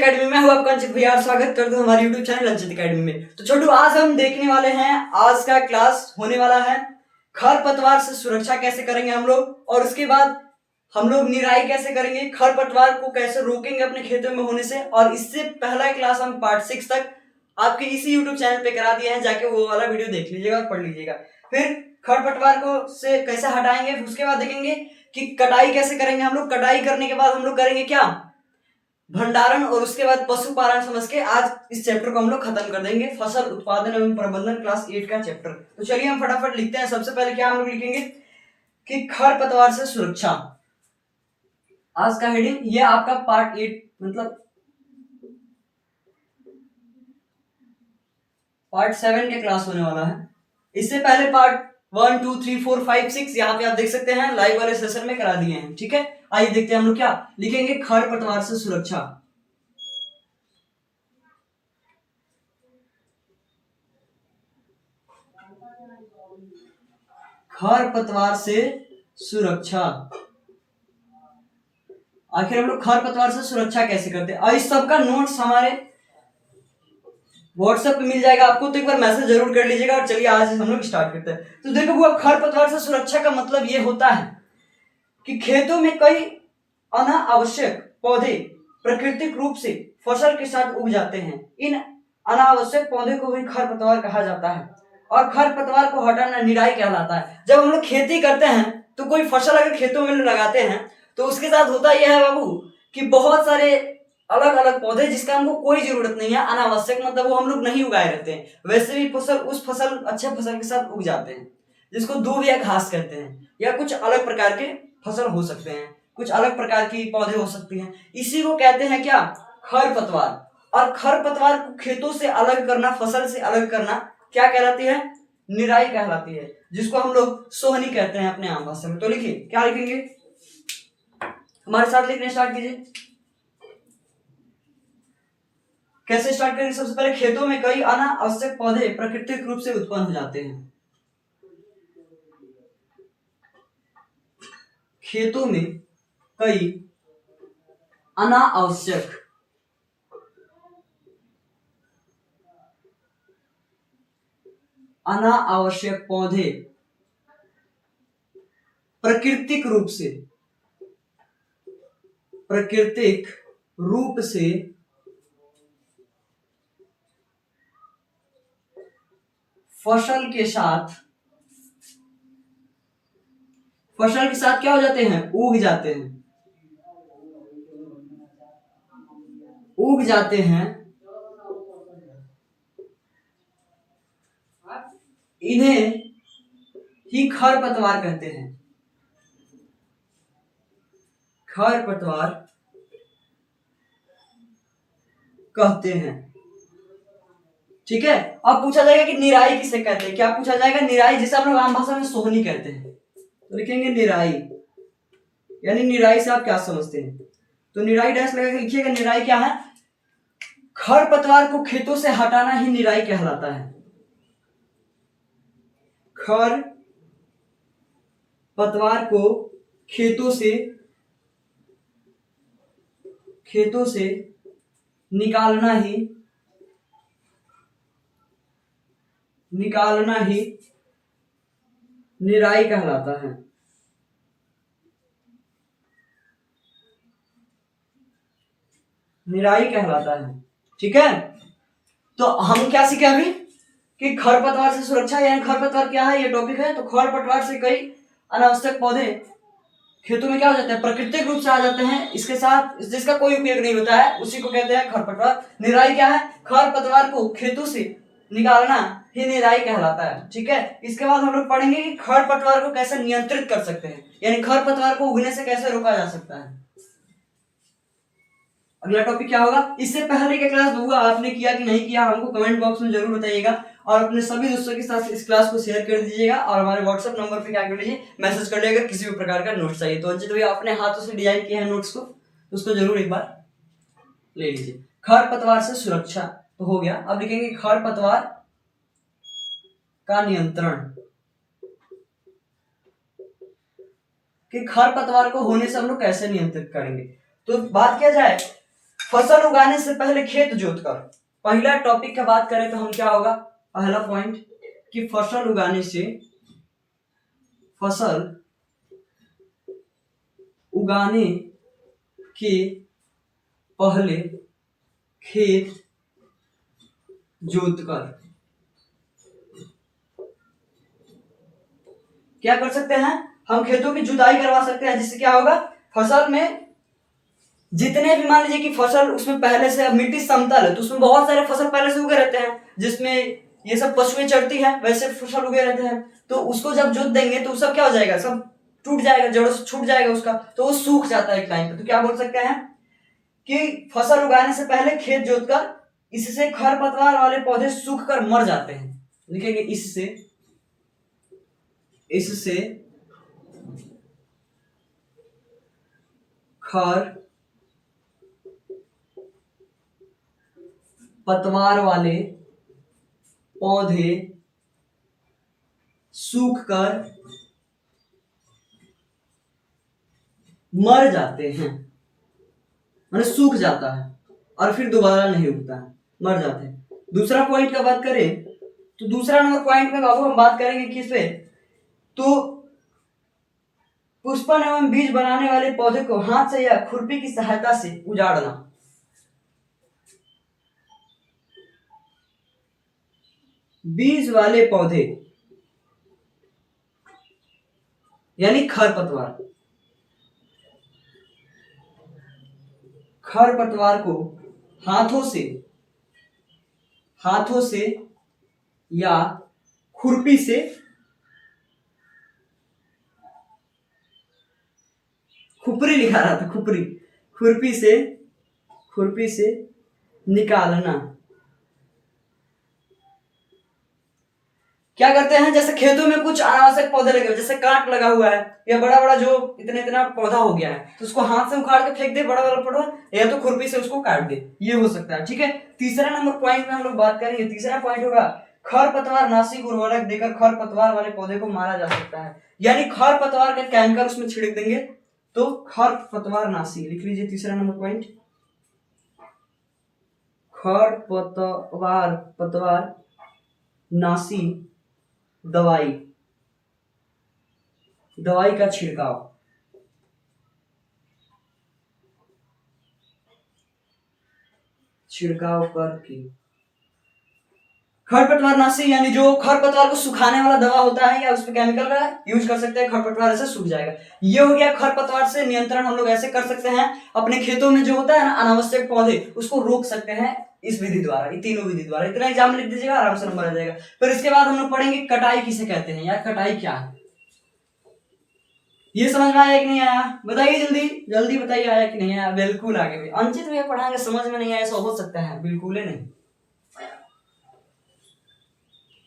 Academy में हूँ आपका अंशित भैया, स्वागत करता हूँ हमारे यूट्यूब चैनल अंशित एकेडमी में। तो छोटू, आज हम देखने वाले हैं, आज का क्लास होने वाला है खरपतवार से सुरक्षा कैसे करेंगे हम लोग, और उसके बाद हम लोग निराई कैसे करेंगे, खरपतवार को कैसे रोकेंगे अपने खेतों में होने से। और इससे पहला क्लास हम पार्ट 6 तक आपके इसी यूट्यूब चैनल पे करा दिए हैं, जाके वो वाला वीडियो देख लीजिएगा और पढ़ लीजिएगा। फिर खरपतवार को से कैसे हटाएंगे, उसके बाद देखेंगे कि कटाई कैसे करेंगे हम लोग। कटाई करने के बाद हम लोग करेंगे क्या, भंडारण, और उसके बाद पशुपालन समझ के आज इस चैप्टर को हम लोग खत्म कर देंगे, फसल उत्पादन एवं प्रबंधन क्लास 8 का चैप्टर। तो चलिए हम फटाफट लिखते हैं। सबसे पहले क्या हम लोग लिखेंगे कि खरपतवार से सुरक्षा। आज का हेडिंग ये आपका पार्ट 8 मतलब पार्ट 7 के क्लास होने वाला है। इससे पहले पार्ट 1 2 3 4 5 6 यहाँ पे आप देख सकते हैं लाइव वाले सेशन में करा दिए हैं। ठीक है, आइए देखते हैं हम लोग क्या लिखेंगे। खरपतवार से सुरक्षा। खरपतवार से सुरक्षा। आखिर हम लोग खरपतवार से सुरक्षा कैसे करते हैं, और इस सब का नोट्स हमारे व्हाट्सएप पे मिल जाएगा आपको, तो एक बार मैसेज जरूर कर लीजिएगा। और चलिए आज हम लोग स्टार्ट करते हैं। तो देखो, खरपतवार से सुरक्षा का मतलब ये होता है कि खेतों में कई अनावश्यक पौधे प्राकृतिक रूप से फसल के साथ उग जाते हैं। इन अनावश्यक पौधे को भी खरपतवार कहा जाता है, और खरपतवार को हटाना निराई कहलाता है। जब हम लोग खेती करते हैं तो कोई फसल अगर खेतों में लगाते हैं तो उसके साथ होता यह है बाबू कि बहुत सारे अलग अलग पौधे जिसका हमको कोई जरूरत नहीं है, अनावश्यक मतलब वो हम लोग नहीं उगाए रहते हैं, वैसे भी फसल उस फसल अच्छे फसल के साथ उग जाते हैं, जिसको दूब या घास कहते हैं, या कुछ अलग प्रकार के फसल हो सकते हैं, कुछ अलग प्रकार की पौधे हो सकती हैं। इसी को कहते हैं क्या, खरपतवार। और खरपतवार को खेतों से अलग करना, फसल से अलग करना क्या कहलाती है, निराई कहलाती है, जिसको हम लोग सोहनी कहते हैं अपने आम भाषा में। तो लिखिए, क्या लिखेंगे, हमारे साथ लिखने स्टार्ट कीजिए। कैसे स्टार्ट करेंगे, सबसे पहले खेतों में कई अनावश्यक पौधे प्राकृतिक रूप से उत्पन्न हो जाते हैं। खेतों में कई अनावश्यक पौधे प्राकृतिक रूप से फसल के साथ क्या हो जाते हैं, उग जाते हैं। इन्हें ही खरपतवार कहते हैं। खरपतवार कहते हैं। ठीक है, अब पूछा जाएगा कि निराई किसे कहते हैं। क्या पूछा जाएगा, निराई, जिसे हम लोग आम भाषा में सोहनी कहते हैं। तो लिखेंगे निराई, यानी निराई से आप क्या समझते हैं, तो निराई डैश लगा के लिखिएगा। निराई क्या है, खरपतवार को खेतों से हटाना ही निराई कहलाता है। खरपतवार को खेतों से निकालना ही निराई कहलाता है। निराई कहलाता है। ठीक है, तो हम क्या सीखे अभी कि खरपतवार से सुरक्षा, यानी खरपतवार क्या है, ये टॉपिक है। तो खरपतवार से कई अनावश्यक पौधे खेतों में क्या हो जाते हैं, प्राकृतिक रूप से आ जाते हैं, इसके साथ जिसका कोई उपयोग नहीं होता है, उसी को कहते हैं खरपतवार। निराई क्या है, खरपतवार को खेतों से निकालना ही निराई कहलाता है। ठीक है, इसके बाद हम लोग पढ़ेंगे कि खरपतवार को कैसे नियंत्रित कर सकते हैं, यानी खरपतवार को उगने से कैसे रोका जा सकता है। अगला टॉपिक क्या होगा, इससे पहले के क्लास होगा, आपने किया कि नहीं किया हमको कमेंट बॉक्स में जरूर बताइएगा, और अपने सभी दोस्तों के साथ इस क्लास को शेयर कर दीजिएगा, और हमारे व्हाट्सएप नंबर पे क्या कर लीजिए, मैसेज कर लीजिएगा किसी भी प्रकार का नोट्स चाहिए। तो अंजित भैया अपने हाथों से डिजाइन किए हैं नोट्स को, उसको जरूर एक बार ले लीजिए। खरपतवार से सुरक्षा तो हो गया। अब लिखेंगे खरपतवार का नियंत्रण, कि खरपतवार को होने से हम लोग कैसे नियंत्रित करेंगे। तो बात किया जाए फसल उगाने से पहले खेत जोतकर, पहला टॉपिक का बात करें तो हम क्या होगा, पहला पॉइंट कि फसल उगाने से, फसल उगाने के पहले खेत जोतकर क्या कर सकते हैं, हम खेतों की जुताई करवा सकते हैं, जिससे क्या होगा, फसल में जितने भी, मान लीजिए कि फसल उसमें पहले से, अब मिट्टी समतल है तो उसमें बहुत सारे फसल पहले से उगे रहते हैं, जिसमें ये सब पशुएं चढ़ती है, वैसे फसल उगे रहते हैं, तो उसको जब जोत देंगे तो सब क्या हो जाएगा, सब टूट जाएगा, जड़ों से छूट जाएगा उसका, तो वो सूख जाता है एक टाइम पे। तो क्या बोल सकते हैं कि फसल उगाने से पहले खेत जोतकर, इससे खरपतवार वाले पौधे सूख कर मर जाते हैं। लिखेंगे इससे खर पतवार वाले पौधे सूख कर मर जाते हैं, माने सूख जाता है और फिर दोबारा नहीं उगता है, मर जाते हैं। दूसरा पॉइंट का बात करें तो दूसरा नंबर पॉइंट में बाबू हम बात करेंगे किस पे, तो पुष्पन एवं बीज बनाने वाले पौधे को हाथ से या खुरपी की सहायता से उजाड़ना। बीज वाले पौधे यानी खरपतवार, खरपतवार को हाथों से या खुरपी से, खुपरी लिखा रहा था, खुरपी से निकालना। क्या करते हैं, जैसे खेतों में कुछ अनावश्यक पौधे लगे हुए, जैसे कांट लगा हुआ है या बड़ा बड़ा जो इतना पौधा हो गया है, तो उसको हाथ से उखाड़ के फेंक दे बड़ा बड़ा पौधा, या तो खुरपी से उसको काट दे, ये हो सकता है। ठीक है, तीसरा नंबर पॉइंट में हम लोग बात करेंगे, तीसरा पॉइंट होगा खरपतवार नाशी उर्वरक देकर खरपतवार वाले पौधे को मारा जा सकता है, यानी खरपतवार का केमिकल उसमें छिड़क देंगे तो खरपतवार नाशी, लिख लीजिए तीसरा नंबर पॉइंट, खरपतवार नाशी दवाई का छिड़काव करके, खरपतवार नाशी यानी जो खरपतवार को सुखाने वाला दवा होता है या उसमें केमिकल का यूज कर सकते हैं, खरपतवार ऐसे सूख जाएगा। ये हो गया खरपतवार से नियंत्रण, हम लोग ऐसे कर सकते हैं अपने खेतों में जो होता है ना अनावश्यक पौधे, उसको रोक सकते हैं इस विधि द्वारा, ये तीनों विधि द्वारा। इतना एग्जाम लिख दीजिएगा, आराम से नंबर आ जाएगा। फिर इसके बाद हम लोग पढ़ेंगे कटाई किसे कहते हैं, यार कटाई क्या है, ये समझ में आया कि नहीं आया, बताइए जल्दी जल्दी बताइए, आया कि नहीं आया। बिल्कुल आगे भी अंचित भैया पढ़ाएंगे, समझ में नहीं आया ऐसा हो सकता है, बिल्कुल ही नहीं।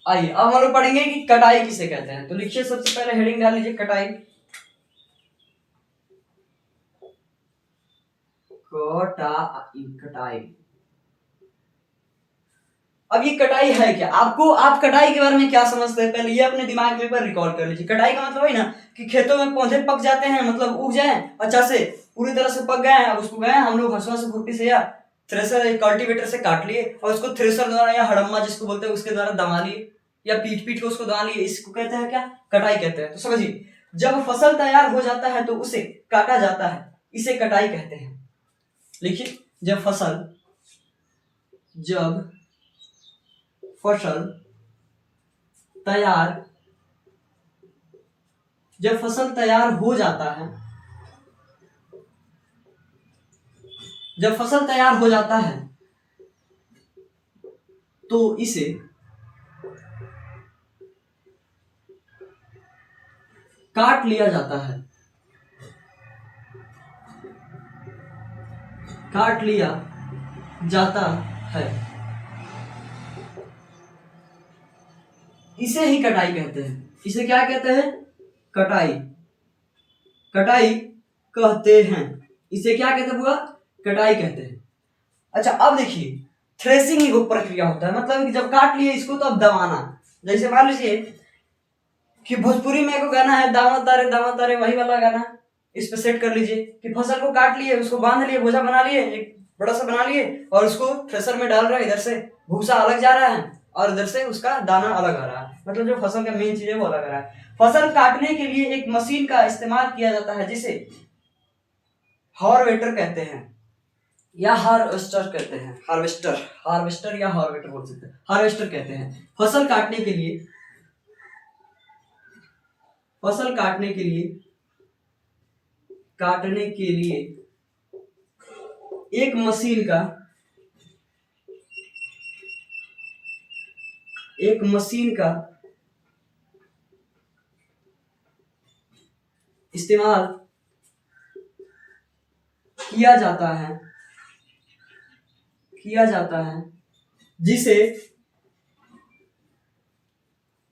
आइए अब हम लोग पढ़ेंगे कि कटाई किसे कहते हैं, तो लिखिए सबसे पहले हेडिंग डाल लीजिए कटाई, कटाई। अब ये कटाई है क्या, आप कटाई के बारे में क्या समझते हैं, पहले ये अपने दिमाग में पर रिकॉर्ड कर लीजिए। कटाई का मतलब है ना कि खेतों में पौधे पक जाते हैं, मतलब उग जाए अच्छा से, पूरी तरह से पक गए हैं, अब उसको गए हम लोग हंसुआ से, खुरपी से या थ्रेसर कल्टीवेटर से काट लिए और उसको थ्रेसर द्वारा या हड़म्मा जिसको बोलते हैं उसके द्वारा दबा लिए या पीट पीट के उसको दबा लिए, इसको कहते हैं क्या, कटाई कहते हैं। तो समझिए जब फसल तैयार हो जाता है तो उसे काटा जाता है, इसे कटाई कहते हैं। लिखिए जब फसल तैयार हो जाता है, जब फसल तैयार हो जाता है तो इसे काट लिया जाता है, इसे ही कटाई कहते हैं। इसे क्या कहते हैं, कटाई कहते हैं, इसे क्या कहते हैं, कटाई कहते हैं। अच्छा अब देखिए थ्रेसिंग एक प्रक्रिया होता है, मतलब कि जब काट लिए इसको तो अब दबाना, जैसे मान लीजिए कि भोजपुरी में एक गाना है दामा तारे वही वाला गाना, इस पे सेट कर लीजिए कि फसल को काट लिए, उसको बांध लिए, बोझा बना लिए, एक बड़ा सा बना लिए और उसको थ्रेसर में डाल रहा है, इधर से भूसा अलग जा रहा है और इधर से उसका दाना अलग आ रहा है, मतलब जो फसल का मेन चीज है वो अलग आ रहा है। फसल काटने के लिए एक मशीन का इस्तेमाल किया जाता है जिसे हार्वेस्टर कहते हैं या हार्वेस्टर कहते हैं। हार्वेस्टर या हार्वेस्टर बोल सकते हैं, हार्वेस्टर कहते हैं। फसल काटने के लिए एक मशीन का इस्तेमाल किया जाता है जिसे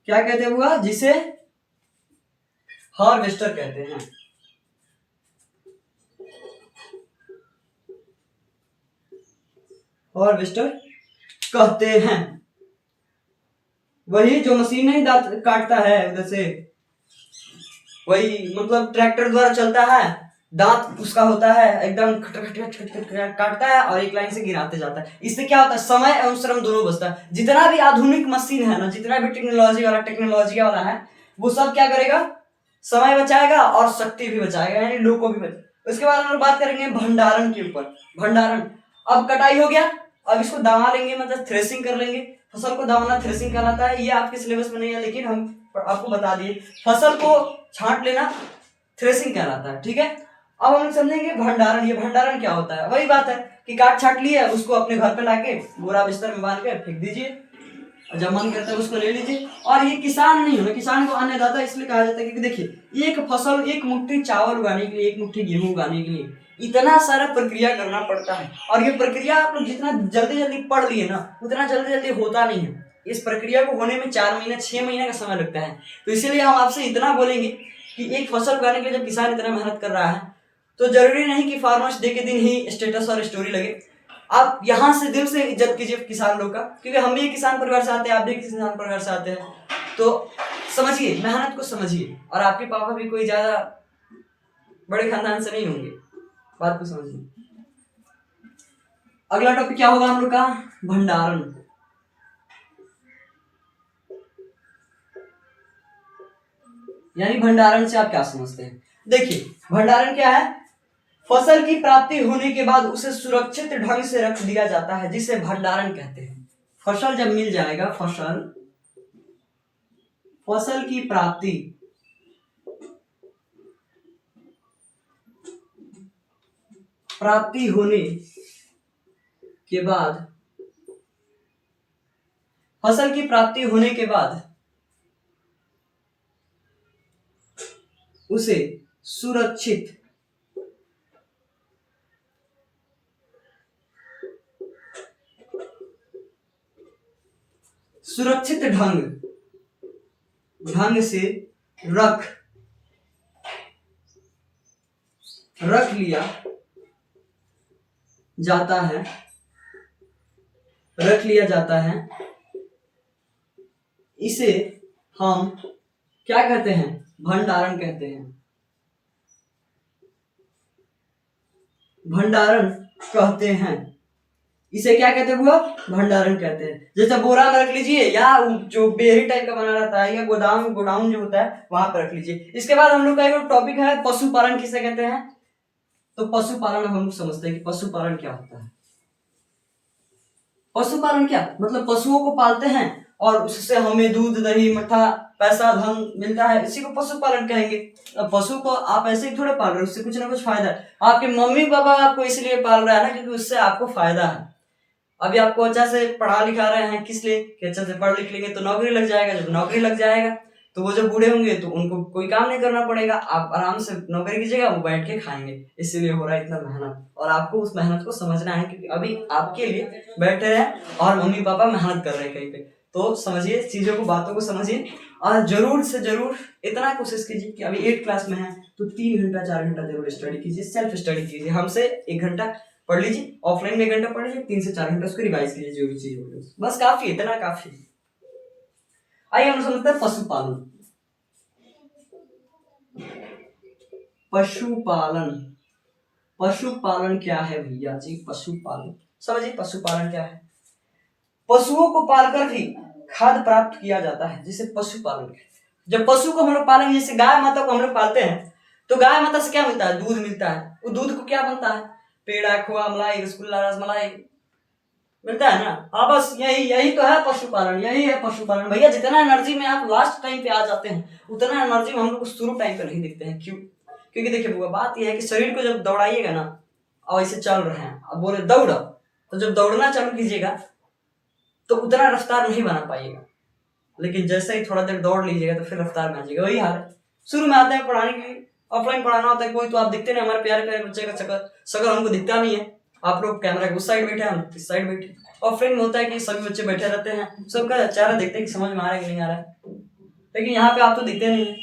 क्या कहते हैं, जिसे हार्वेस्टर कहते हैं। हार्वेस्टर कहते हैं। वही जो मशीन नहीं दांत काटता है उधर से, वही मतलब ट्रैक्टर द्वारा चलता है, दांत उसका होता है एकदम खट खट खट खट खट खट काटता है और एक लाइन से गिराते जाता है। इससे क्या होता है, समय एवं श्रम दोनों बचता है। जितना भी आधुनिक मशीन है ना, जितना भी टेक्नोलॉजी वाला है, वो सब क्या करेगा, समय बचाएगा और शक्ति भी बचाएगा, यानी लोग को भी बचाएगा। उसके बाद हम लोग बात करेंगे भंडारण के ऊपर। भंडारण, अब कटाई हो गया, अब इसको दमा लेंगे, मतलब थ्रेसिंग कर लेंगे। फसल को दबाना थ्रेसिंग कहलाता है। ये आपके सिलेबस में नहीं है लेकिन हम आपको बता दिए, फसल को छांट लेना थ्रेसिंग कहलाता है, ठीक है। अब हम समझेंगे भंडारण। ये भंडारण क्या होता है, वही बात है कि काट छाट लिया, उसको अपने घर पे लाके बोरा बिस्तर में बांध के फेंक दीजिए, और जब मन करता है उसको ले लीजिए। और ये किसान नहीं होना, किसान को अन्नदाता इसलिए कहा जाता है क्योंकि देखिए, एक फसल, एक मुट्ठी चावल उगाने के लिए, एक मुट्ठी गेहूं उगाने के लिए इतना सारा प्रक्रिया करना पड़ता है। और ये प्रक्रिया आप लोग जितना जल्दी जल्दी पढ़ लिए ना, उतना जल्दी जल्दी होता नहीं है। इस प्रक्रिया को होने में 4 महीने 6 महीने का समय लगता है। तो इसीलिए हम आपसे इतना बोलेंगे कि एक फसल उगाने के लिए जब किसान इतना मेहनत कर रहा है, तो जरूरी नहीं कि फार्मर्स डे के दिन ही स्टेटस और स्टोरी लगे। आप यहाँ से दिल से इज्जत कीजिए किसान लोग का, क्योंकि हम भी किसान परिवार से आते हैं, आप भी किसान परिवार से आते हैं। तो समझिए, मेहनत को समझिए, और आपके पापा भी कोई ज्यादा बड़े खानदान से नहीं होंगे, बात को समझिए। अगला टॉपिक क्या होगा हम लोग का, भंडारण। यानी भंडारण से आप क्या समझते हैं। देखिए, भंडारण क्या है, फसल की प्राप्ति होने के बाद उसे सुरक्षित ढंग से रख दिया जाता है, जिसे भंडारण कहते हैं। फसल जब मिल जाएगा, फसल की प्राप्ति होने के बाद, फसल की प्राप्ति होने के बाद उसे सुरक्षित ढंग से रख लिया जाता है। इसे हम क्या कहते हैं, भंडारण कहते हैं। भंडारण कहते हैं, इसे क्या कहते हैं बुआ, भंडारण कहते हैं। जैसे बोरा में रख लीजिए, या जो बेरी टाइप का बना रहता है, या गोडाउन जो होता है वहां पर रख लीजिए। इसके बाद हम लोग का एक टॉपिक है, पशुपालन किसे कहते हैं। तो पशुपालन हम लोग समझते हैं कि पशुपालन क्या होता है। पशुपालन क्या मतलब, पशुओं को पालते हैं और उससे हमें दूध दही मट्ठा पैसा धन मिलता है, इसी को पशुपालन कहेंगे। अब पशु को आप ऐसे ही थोड़े पाल रहे हो, उससे कुछ ना कुछ फायदा है। आपके मम्मी पापा आपको इसलिए पाल रहा है ना, क्योंकि उससे आपको फायदा है। अभी आपको अच्छा से पढ़ा लिखा रहे हैं, किस लिए कि अच्छा से पढ़ लिख लेंगे तो नौकरी लग जाएगा। जब नौकरी लग जाएगा तो वो जब बूढ़े होंगे तो उनको कोई काम नहीं करना पड़ेगा, आप आराम से नौकरी कीजिएगा, वो बैठ के खाएंगे। इसीलिए हो रहा है इतना मेहनत, और आपको उस मेहनत को समझना है, क्योंकि अभी आपके लिए बैठे हैं और मम्मी पापा मेहनत कर रहे हैं कहीं पे। तो समझिए चीजों को, बातों को समझिए, और जरूर से जरूर इतना कोशिश कीजिए कि अभी 8 क्लास में है तो 3 घंटा 4 घंटा जरूर स्टडी कीजिए, सेल्फ स्टडी कीजिए। हमसे 1 घंटा पढ़ लीजिए, ऑफलाइन में 1 घंटा पढ़ लीजिए, 3 से 4 घंटा उसको रिवाइज कीजिए, जो भी चीज होगी बस काफी, इतना काफी। आइए हम समझते हैं पशुपालन। पशुपालन पशुपालन क्या है भैया जी? पशुपालन समझिए, पशुपालन क्या है? पशुओं को पालकर भी खाद्य प्राप्त किया जाता है, जिसे पशुपालन कहते हैं। जब पशु को हम लोग पालेंगे, जैसे गाय माता को हम लोग पालते हैं, तो गाय माता से क्या मिलता है? दूध मिलता है। वो दूध को क्या बनता है? पेड़ा, खोआ, मलाई, रसगुल्ला, रसमलाई मिलता है ना। हाँ, बस यही यही तो है पशुपालन, यही है पशुपालन भैया। जितना एनर्जी में आप लास्ट टाइम पे आ जाते हैं, उतना एनर्जी में हम लोग को शुरू टाइम पे नहीं दिखते हैं। क्यों? क्योंकि देखिए बुआ, बात यह है कि शरीर को जब दौड़ाइएगा ना, और ऐसे चल रहे हैं, अब बोले दौड़ो, तो जब दौड़ना चालू कीजिएगा तो उतना रफ्तार नहीं बना पाइएगा। लेकिन जैसे ही थोड़ा देर दौड़ लीजिएगा तो फिर रफ्तार में आ जाएगा। वही हाल है। शुरू में आते हैं पढ़ाने के लिए, ऑफलाइन पढ़ाना होता है कोई, तो आप दिखते नहीं, हमारे प्यारे प्यारे बच्चे का शकल हमको दिखता नहीं है। आप लोग कैमरा के उस साइड बैठे, हम इस साइड बैठे। ऑफलाइन में होता है कि सभी बच्चे बैठे रहते हैं, सबका चेहरा देखते हैं कि समझ में आ रहा है कि नहीं आ रहा है। लेकिन यहाँ पे आप तो दिखते नहीं है।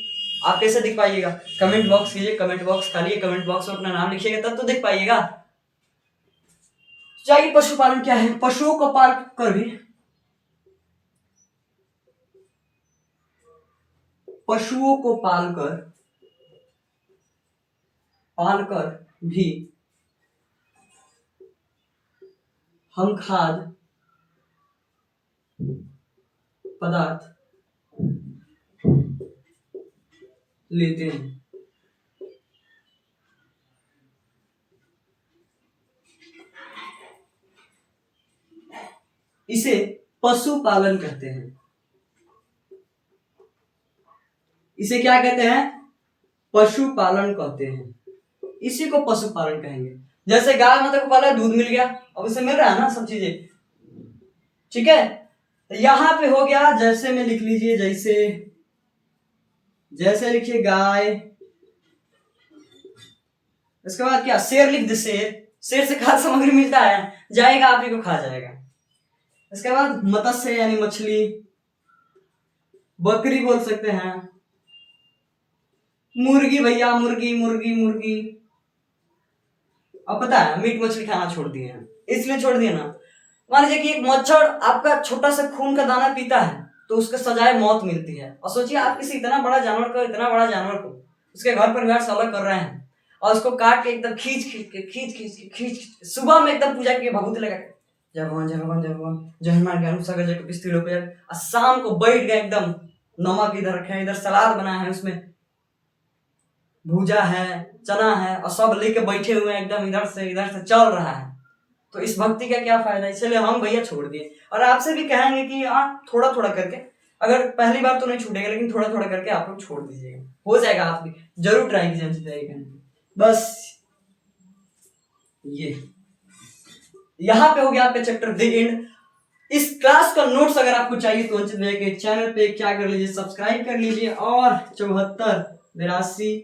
आप कैसे दिख पाइएगा? कमेंट बॉक्स कीजिए, कमेंट बॉक्स खाली है, कमेंट बॉक्स में अपना नाम लिखिएगा, तब तो दिख पाइएगा। चाहिए पशुपालन क्या है? पशुओं को पाल कर भी, पशुओं को पालकर भी हम खाद्य पदार्थ लेते हैं। इसे पशुपालन कहते हैं। इसे क्या कहते हैं? पशुपालन कहते हैं। इसी को पशुपालन कहेंगे। जैसे गाय माता को पाला, दूध मिल गया, अब उसे मिल रहा है ना सब चीजें, ठीक है। तो यहां पे हो गया, जैसे में लिख लीजिए, जैसे लिखिए गाय, इसके बाद क्या? शेर लिख दे, शेर से खाद्य सामग्री मिलता है, जाएगा आप ही को खा जाएगा। इसके बाद मत्स्य यानी मछली, बकरी बोल सकते हैं, मुर्गी भैया, मुर्गी। अब पता है मीट मछली खाना छोड़ दिए हैं, इसलिए छोड़ दिए ना, मान लीजिए कि एक मच्छर आपका छोटा सा खून का दाना पीता है तो उसके सजाए मौत मिलती है। और सोचिए आप किसी इतना बड़ा जानवर को उसके घर परिवार से अलग कर रहे हैं, और उसको काट के एकदम खींच सुबह में एकदम पूजा की भभूति लगा के जय भगवान जय भगवान जय भगवान जय हनुमान ज्ञान सागर जय कपीस तिलोक, और शाम को बैठ गए एकदम, नमक इधर रखे, इधर सलाद बना है, उसमें भूजा है, चना है, और सब लेके बैठे हुए हैं एकदम, इधर से चल रहा है। तो इस भक्ति का क्या फायदा? इसलिए हम भैया छोड़ दिए। और आपसे भी कहेंगे कि आप थोड़ा थोड़ा करके, अगर पहली बार तो नहीं छूटेगा, लेकिन थोड़ा थोड़ा करके आप लोग छोड़ दीजिएगा, हो जाएगा। आप भी जरूर ट्राई कीजिए। बस ये यहाँ पे हो गया आपका चैप्टर द एंड। इस क्लास का नोट्स अगर आपको चाहिए तो अंचित भैया के चैनल पे क्या कर लीजिए, सब्सक्राइब कर लीजिए, और 74 82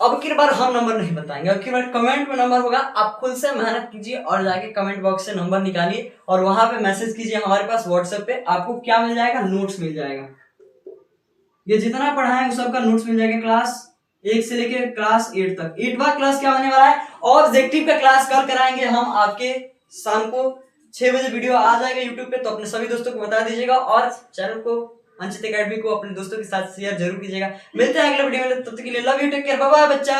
अब की बार हम नंबर नहीं बताएंगे, अब की बार कमेंट में नंबर होगा। आप खुद से मेहनत कीजिए और जाके कमेंट बॉक्स से नंबर निकालिए, और वहां पे मैसेज कीजिए हमारे पास व्हाट्सएप पे। आपको क्या मिल जाएगा? नोट्स मिल जाएगा। ये जितना पढ़ा है उस सबका नोट्स मिल जाएगा, क्लास 1 से लेके क्लास 8 तक। 8वां क्लास क्या होने वाला है? ऑब्जेक्टिव का क्लास कल कराएंगे हम आपके, शाम को 6 बजे वीडियो आ जाएगा यूट्यूब पे, तो अपने सभी दोस्तों को बता दीजिएगा, और चैनल को अंचित एकेडमी को अपने दोस्तों के साथ शेयर जरूर कीजिएगा। मिलते हैं अगले वीडियो में, तब तक के लिए love you, take care, bye bye बच्चा।